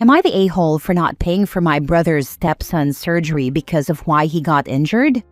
Am I the a-hole for not paying for my brother's stepson's surgery because of why he got injured?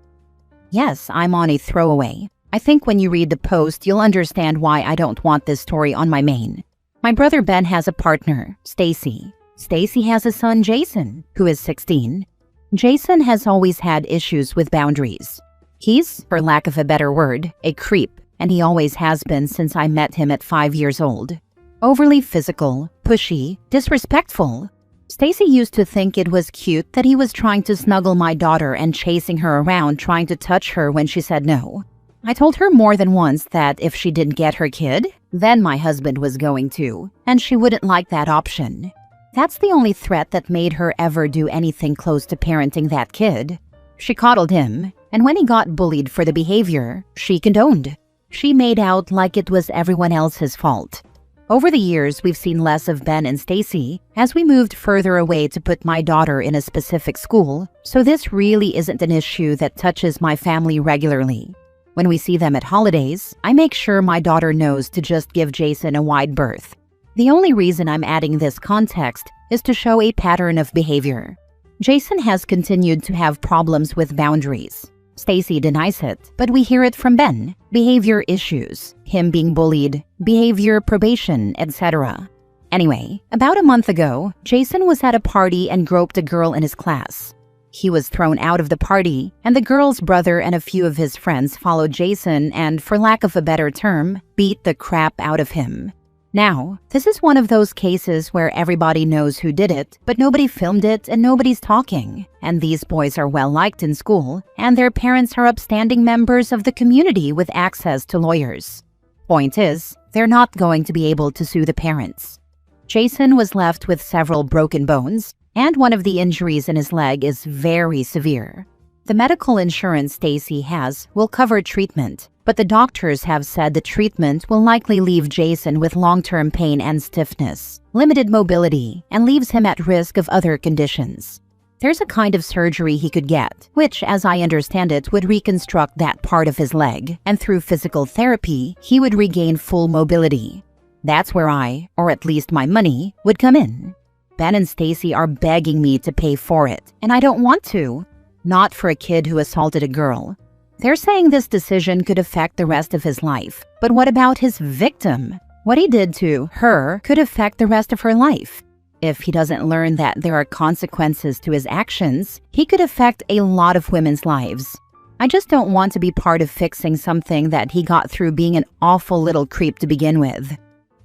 Yes, I'm on a throwaway. I think when you read the post, you'll understand why I don't want this story on my main. My brother Ben has a partner, Stacy. Stacy has a son, Jason, who is 16. Jason has always had issues with boundaries. He's, for lack of a better word, a creep, and he always has been since I met him at 5 years old. Overly physical, pushy, disrespectful. Stacy used to think it was cute that he was trying to snuggle my daughter and chasing her around trying to touch her when she said no. I told her more than once that if she didn't get her kid, then my husband was going to, and she wouldn't like that option. That's the only threat that made her ever do anything close to parenting that kid. She coddled him, and when he got bullied for the behavior, she condoned. She made out like it was everyone else's fault. Over the years, we've seen less of Ben and Stacy as we moved further away to put my daughter in a specific school, so this really isn't an issue that touches my family regularly. When we see them at holidays, I make sure my daughter knows to just give Jason a wide berth. The only reason I'm adding this context is to show a pattern of behavior. Jason has continued to have problems with boundaries. Stacy denies it, but we hear it from Ben. Behavior issues, him being bullied, behavior probation, etc. Anyway, about a month ago, Jason was at a party and groped a girl in his class. He was thrown out of the party, and the girl's brother and a few of his friends followed Jason and, for lack of a better term, beat the crap out of him. Now, this is one of those cases where everybody knows who did it, but nobody filmed it and nobody's talking. And these boys are well liked in school, and their parents are upstanding members of the community with access to lawyers. Point is, they're not going to be able to sue the parents. Jason was left with several broken bones, and one of the injuries in his leg is very severe. The medical insurance Stacy has will cover treatment, but the doctors have said the treatment will likely leave Jason with long-term pain and stiffness, limited mobility, and leaves him at risk of other conditions. There's a kind of surgery he could get, which, as I understand it, would reconstruct that part of his leg, and through physical therapy, he would regain full mobility. That's where I, or at least my money, would come in. Ben and Stacy are begging me to pay for it, and I don't want to. Not for a kid who assaulted a girl. They're saying this decision could affect the rest of his life. But what about his victim? What he did to her could affect the rest of her life. If he doesn't learn that there are consequences to his actions, he could affect a lot of women's lives. I just don't want to be part of fixing something that he got through being an awful little creep to begin with.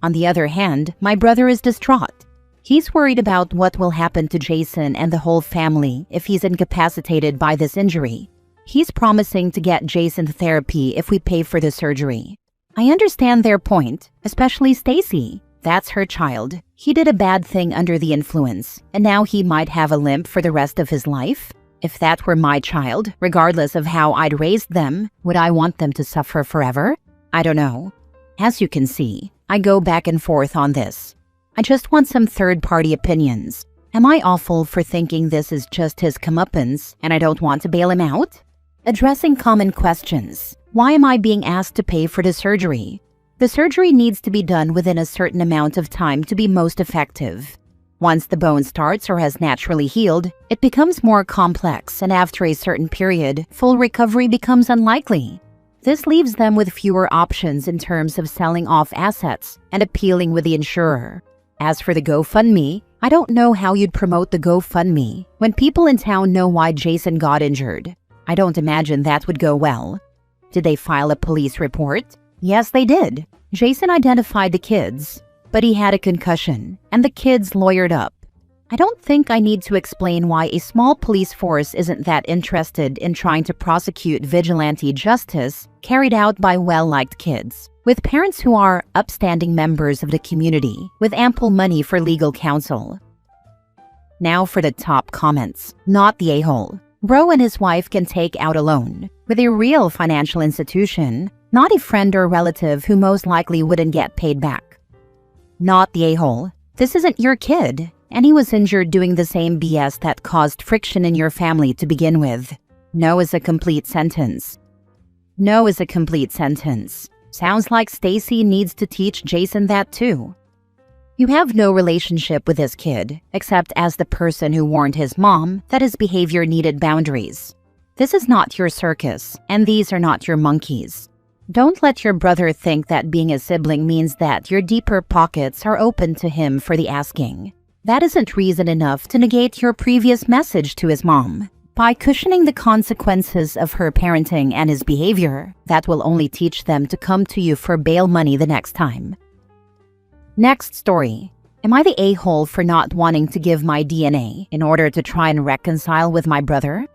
On the other hand, my brother is distraught. He's worried about what will happen to Jason and the whole family if he's incapacitated by this injury. He's promising to get Jason therapy if we pay for the surgery. I understand their point, especially Stacy. That's her child. He did a bad thing under the influence, and now he might have a limp for the rest of his life. If that were my child, regardless of how I'd raised them, would I want them to suffer forever? I don't know. As you can see, I go back and forth on this. I just want some third-party opinions. Am I awful for thinking this is just his comeuppance and I don't want to bail him out? Addressing common questions. Why am I being asked to pay for the surgery? The surgery needs to be done within a certain amount of time to be most effective. Once the bone starts or has naturally healed, it becomes more complex, and after a certain period, full recovery becomes unlikely. This leaves them with fewer options in terms of selling off assets and appealing with the insurer. As for the GoFundMe, I don't know how you'd promote the GoFundMe when people in town know why Jason got injured. I don't imagine that would go well. Did they file a police report? Yes, they did. Jason identified the kids, but he had a concussion, and the kids lawyered up. I don't think I need to explain why a small police force isn't that interested in trying to prosecute vigilante justice carried out by well-liked kids, with parents who are upstanding members of the community with ample money for legal counsel. Now for the top comments. Not the a-hole. Bro and his wife can take out a loan with a real financial institution, not a friend or relative who most likely wouldn't get paid back. Not the a-hole. This isn't your kid, and he was injured doing the same BS that caused friction in your family to begin with. No is a complete sentence. No is a complete sentence. Sounds like Stacy needs to teach Jason that too. You have no relationship with this kid, except as the person who warned his mom that his behavior needed boundaries. This is not your circus, and these are not your monkeys. Don't let your brother think that being a sibling means that your deeper pockets are open to him for the asking. That isn't reason enough to negate your previous message to his mom. By cushioning the consequences of her parenting and his behavior, that will only teach them to come to you for bail money the next time. Next story. Am I the a-hole for not wanting to give my DNA in order to try and reconcile with my brother?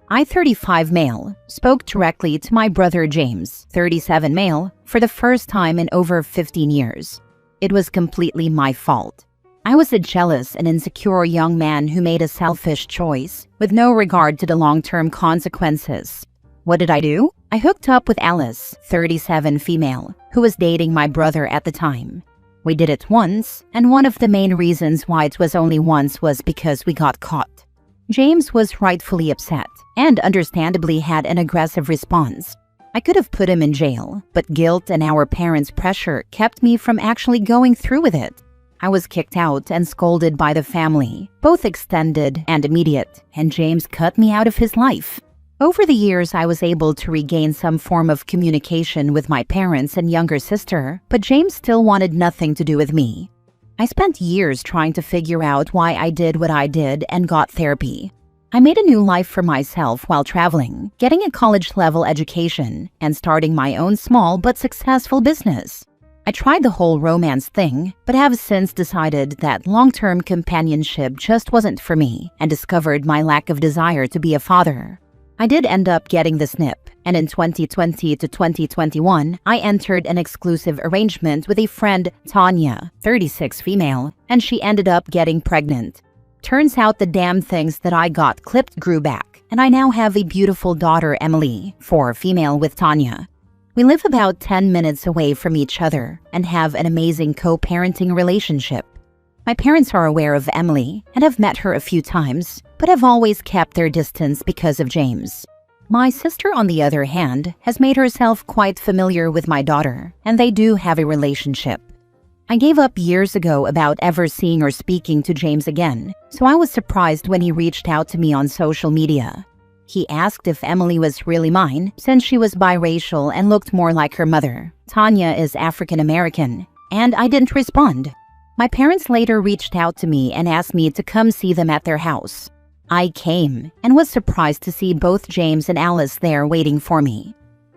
I, 35 male, spoke directly to my brother James, 37 male, for the first time in over 15 years. It was completely my fault. I was a jealous and insecure young man who made a selfish choice with no regard to the long-term consequences. What did I do? I hooked up with Alice, 37 female, who was dating my brother at the time. We did it once, and one of the main reasons why it was only once was because we got caught. James was rightfully upset and understandably had an aggressive response. I could have put him in jail, but guilt and our parents' pressure kept me from actually going through with it. I was kicked out and scolded by the family, both extended and immediate, and James cut me out of his life. Over the years, I was able to regain some form of communication with my parents and younger sister, but James still wanted nothing to do with me. I spent years trying to figure out why I did what I did and got therapy. I made a new life for myself while traveling, getting a college-level education, and starting my own small but successful business. I tried the whole romance thing, but have since decided that long-term companionship just wasn't for me and discovered my lack of desire to be a father. I did end up getting the snip, and in 2020 to 2021, I entered an exclusive arrangement with a friend, Tanya, 36 female, and she ended up getting pregnant. Turns out the damn things that I got clipped grew back, and I now have a beautiful daughter, Emily, 4 female with Tanya. We live about 10 minutes away from each other and have an amazing co-parenting relationship. My parents are aware of Emily and have met her a few times, but have always kept their distance because of James. My sister, on the other hand, has made herself quite familiar with my daughter, and they do have a relationship. I gave up years ago about ever seeing or speaking to James again, so I was surprised when he reached out to me on social media. He asked if Emily was really mine, since she was biracial and looked more like her mother. Tanya is African American, and I didn't respond. My parents later reached out to me and asked me to come see them at their house. I came and was surprised to see both James and Alice there waiting for me.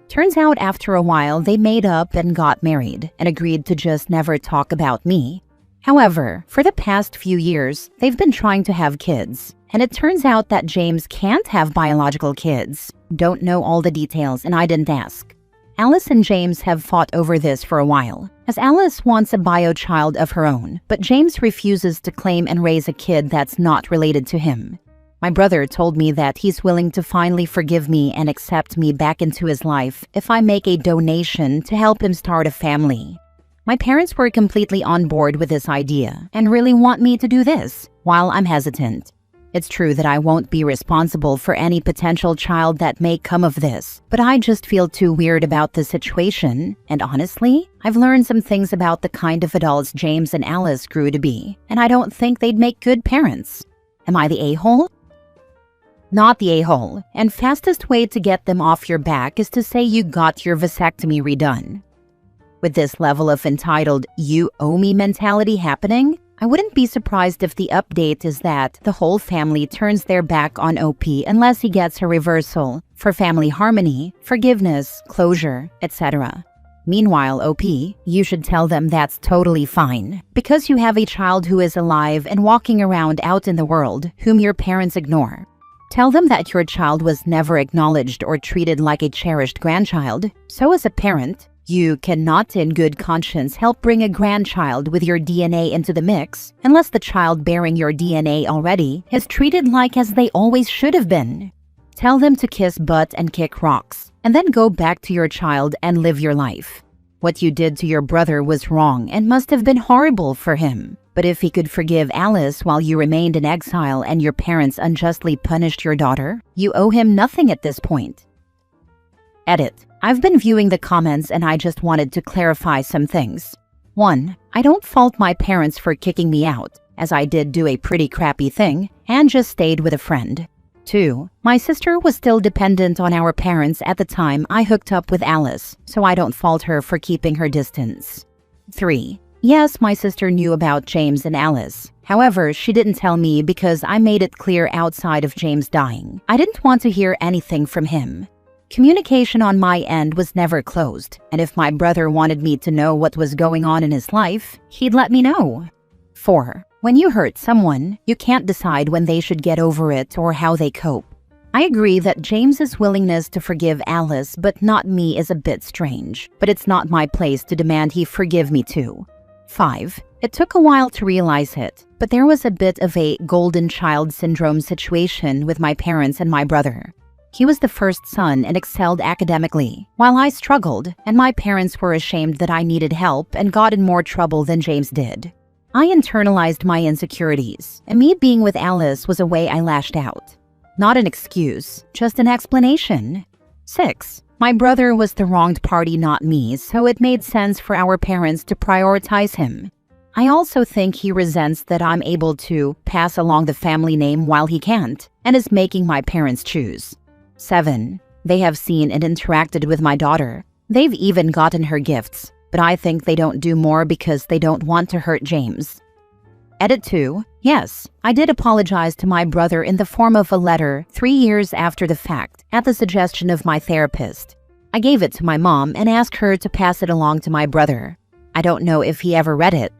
Turns out after a while they made up and got married and agreed to just never talk about me. However, for the past few years, they've been trying to have kids, and it turns out that James can't have biological kids. Don't know all the details, and I didn't ask. Alice and James have fought over this for a while, as Alice wants a bio child of her own, but James refuses to claim and raise a kid that's not related to him. My brother told me that he's willing to finally forgive me and accept me back into his life if I make a donation to help him start a family. My parents were completely on board with this idea and really want me to do this, while I'm hesitant. It's true that I won't be responsible for any potential child that may come of this, but I just feel too weird about the situation, and honestly, I've learned some things about the kind of adults James and Alice grew to be, and I don't think they'd make good parents. Am I the a-hole? Not the a-hole, and fastest way to get them off your back is to say you got your vasectomy redone. With this level of entitled, you owe me mentality happening, I wouldn't be surprised if the update is that the whole family turns their back on OP unless he gets a reversal for family harmony, forgiveness, closure, etc. Meanwhile, OP, you should tell them that's totally fine, because you have a child who is alive and walking around out in the world whom your parents ignore. Tell them that your child was never acknowledged or treated like a cherished grandchild, so as a parent, you cannot in good conscience help bring a grandchild with your DNA into the mix unless the child bearing your DNA already is treated like as they always should have been. Tell them to kiss butt and kick rocks, and then go back to your child and live your life. What you did to your brother was wrong and must have been horrible for him. But if he could forgive Alice while you remained in exile and your parents unjustly punished your daughter, you owe him nothing at this point. Edit. I've been viewing the comments and I just wanted to clarify some things. 1. I don't fault my parents for kicking me out, as I did do a pretty crappy thing and just stayed with a friend. 2. My sister was still dependent on our parents at the time I hooked up with Alice, so I don't fault her for keeping her distance. 3. Yes, my sister knew about James and Alice. However, she didn't tell me because I made it clear outside of James dying. I didn't want to hear anything from him. Communication on my end was never closed, and if my brother wanted me to know what was going on in his life, he'd let me know. 4. When you hurt someone, you can't decide when they should get over it or how they cope. I agree that James's willingness to forgive Alice but not me is a bit strange, but it's not my place to demand he forgive me too. 5. It took a while to realize it, but there was a bit of a golden child syndrome situation with my parents and my brother. He was the first son and excelled academically, while I struggled, and my parents were ashamed that I needed help and got in more trouble than James did. I internalized my insecurities, and me being with Alice was a way I lashed out. Not an excuse, just an explanation. 6. My brother was the wronged party, not me, so it made sense for our parents to prioritize him. I also think he resents that I'm able to pass along the family name while he can't, and is making my parents choose. 7. They have seen and interacted with my daughter. They've even gotten her gifts, but I think they don't do more because they don't want to hurt James. Edit 2. Yes, I did apologize to my brother in the form of a letter 3 years after the fact, at the suggestion of my therapist. I gave it to my mom and asked her to pass it along to my brother. I don't know if he ever read it.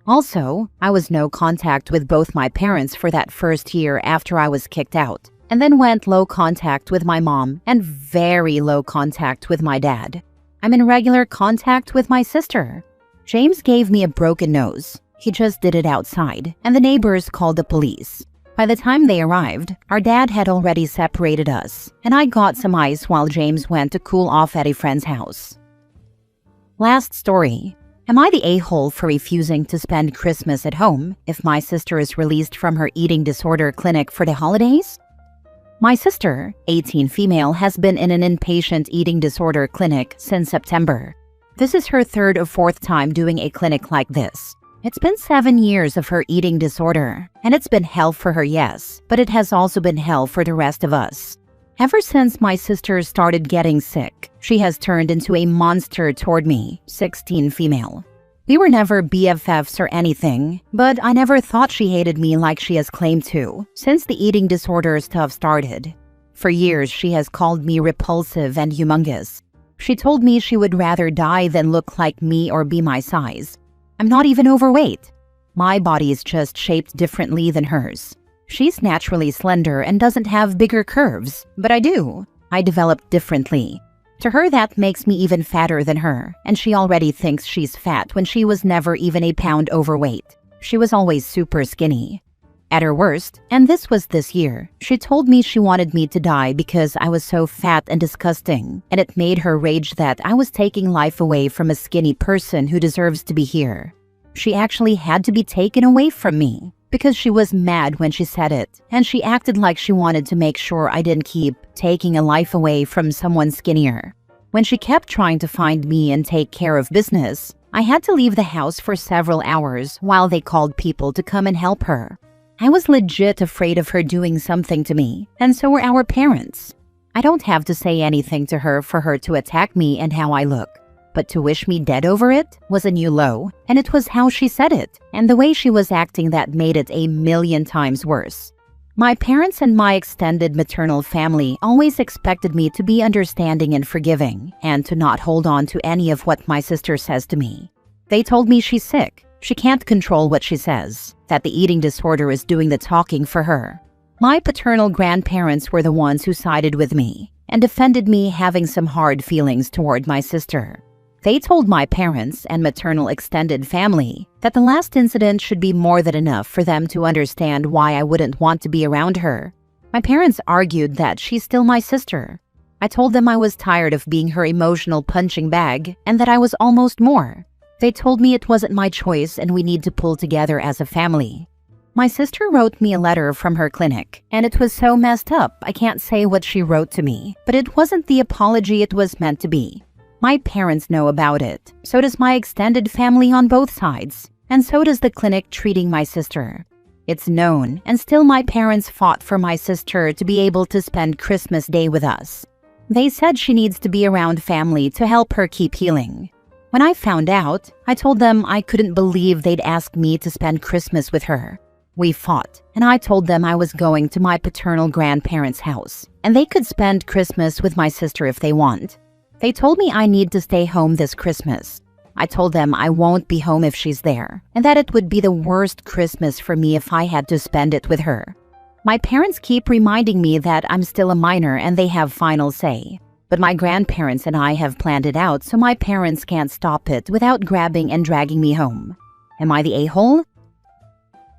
Also, I was no contact with both my parents for that first year after I was kicked out, and then went low contact with my mom and very low contact with my dad. I'm in regular contact with my sister. James gave me a broken nose. He just did it outside, and the neighbors called the police. By the time they arrived, our dad had already separated us, and I got some ice while James went to cool off at a friend's house. Last story. Am I the a-hole for refusing to spend Christmas at home if my sister is released from her eating disorder clinic for the holidays? My sister, 18 female, has been in an inpatient eating disorder clinic since September. This is her 3rd or 4th time doing a clinic like this. It's been 7 years of her eating disorder, and it's been hell for her, yes, but it has also been hell for the rest of us. Ever since my sister started getting sick, she has turned into a monster toward me, 16 female. We were never BFFs or anything, but I never thought she hated me like she has claimed to, since the eating disorder stuff started. For years, she has called me repulsive and humongous. She told me she would rather die than look like me or be my size. I'm not even overweight. My body is just shaped differently than hers. She's naturally slender and doesn't have bigger curves, but I do. I developed differently. To her, that makes me even fatter than her, and she already thinks she's fat when she was never even a pound overweight. She was always super skinny. At her worst, and this was this year, she told me she wanted me to die because I was so fat and disgusting, and it made her rage that I was taking life away from a skinny person who deserves to be here. She actually had to be taken away from me because she was mad when she said it, and she acted like she wanted to make sure I didn't keep taking a life away from someone skinnier. When she kept trying to find me and take care of business, I had to leave the house for several hours while they called people to come and help her. I was legit afraid of her doing something to me, and so were our parents. I don't have to say anything to her for her to attack me and how I look. But to wish me dead over it was a new low, and it was how she said it, and the way she was acting that made it a million times worse. My parents and my extended maternal family always expected me to be understanding and forgiving, and to not hold on to any of what my sister says to me. They told me she's sick, she can't control what she says, that the eating disorder is doing the talking for her. My paternal grandparents were the ones who sided with me, and defended me having some hard feelings toward my sister. They told my parents and maternal extended family that the last incident should be more than enough for them to understand why I wouldn't want to be around her. My parents argued that she's still my sister. I told them I was tired of being her emotional punching bag and that I was almost more. They told me it wasn't my choice and we need to pull together as a family. My sister wrote me a letter from her clinic, and it was so messed up I can't say what she wrote to me, but it wasn't the apology it was meant to be. My parents know about it, so does my extended family on both sides, and so does the clinic treating my sister. It's known, and still my parents fought for my sister to be able to spend Christmas Day with us. They said she needs to be around family to help her keep healing. When I found out, I told them I couldn't believe they'd ask me to spend Christmas with her. We fought, and I told them I was going to my paternal grandparents' house, and they could spend Christmas with my sister if they want. They told me I need to stay home this Christmas. I told them I won't be home if she's there, and that it would be the worst Christmas for me if I had to spend it with her. My parents keep reminding me that I'm still a minor and they have final say. But my grandparents and I have planned it out so my parents can't stop it without grabbing and dragging me home. Am I the a-hole?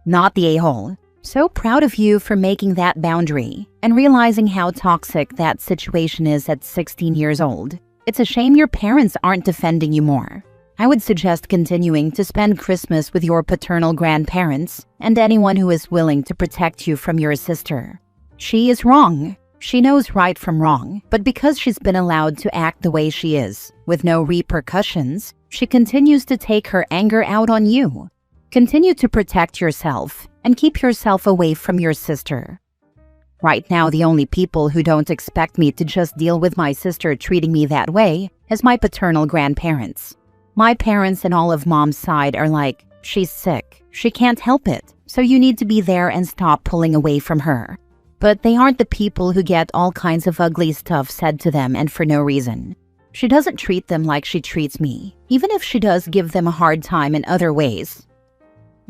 Not the a-hole. So proud of you for making that boundary and realizing how toxic that situation is at 16 years old. It's a shame your parents aren't defending you more. I would suggest continuing to spend Christmas with your paternal grandparents and anyone who is willing to protect you from your sister. She is wrong. She knows right from wrong, but because she's been allowed to act the way she is, with no repercussions, she continues to take her anger out on you. Continue to protect yourself and keep yourself away from your sister. Right now, the only people who don't expect me to just deal with my sister treating me that way is my paternal grandparents. My parents and all of Mom's side are like, she's sick, she can't help it, so you need to be there and stop pulling away from her. But they aren't the people who get all kinds of ugly stuff said to them and for no reason. She doesn't treat them like she treats me, even if she does give them a hard time in other ways.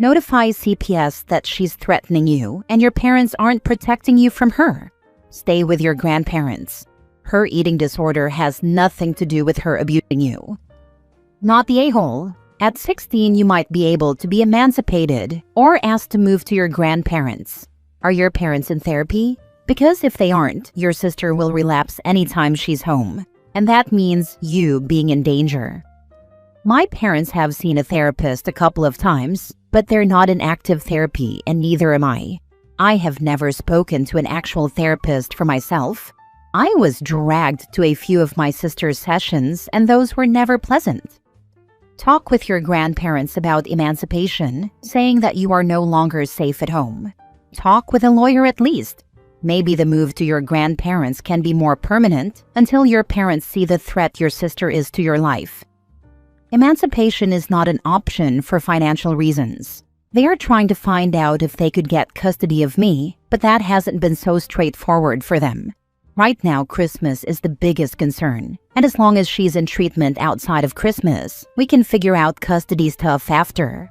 Notify CPS that she's threatening you and your parents aren't protecting you from her. Stay with your grandparents. Her eating disorder has nothing to do with her abusing you. Not the a-hole. At 16, you might be able to be emancipated or asked to move to your grandparents. Are your parents in therapy? Because if they aren't, your sister will relapse anytime she's home, and that means you being in danger. My parents have seen a therapist a couple of times, but they're not in active therapy and neither am I. I have never spoken to an actual therapist for myself. I was dragged to a few of my sister's sessions and those were never pleasant. Talk with your grandparents about emancipation, saying that you are no longer safe at home. Talk with a lawyer at least. Maybe the move to your grandparents can be more permanent until your parents see the threat your sister is to your life. Emancipation is not an option for financial reasons. They are trying to find out if they could get custody of me, but that hasn't been so straightforward for them. Right now, Christmas is the biggest concern, and as long as she's in treatment outside of Christmas, we can figure out custody stuff after.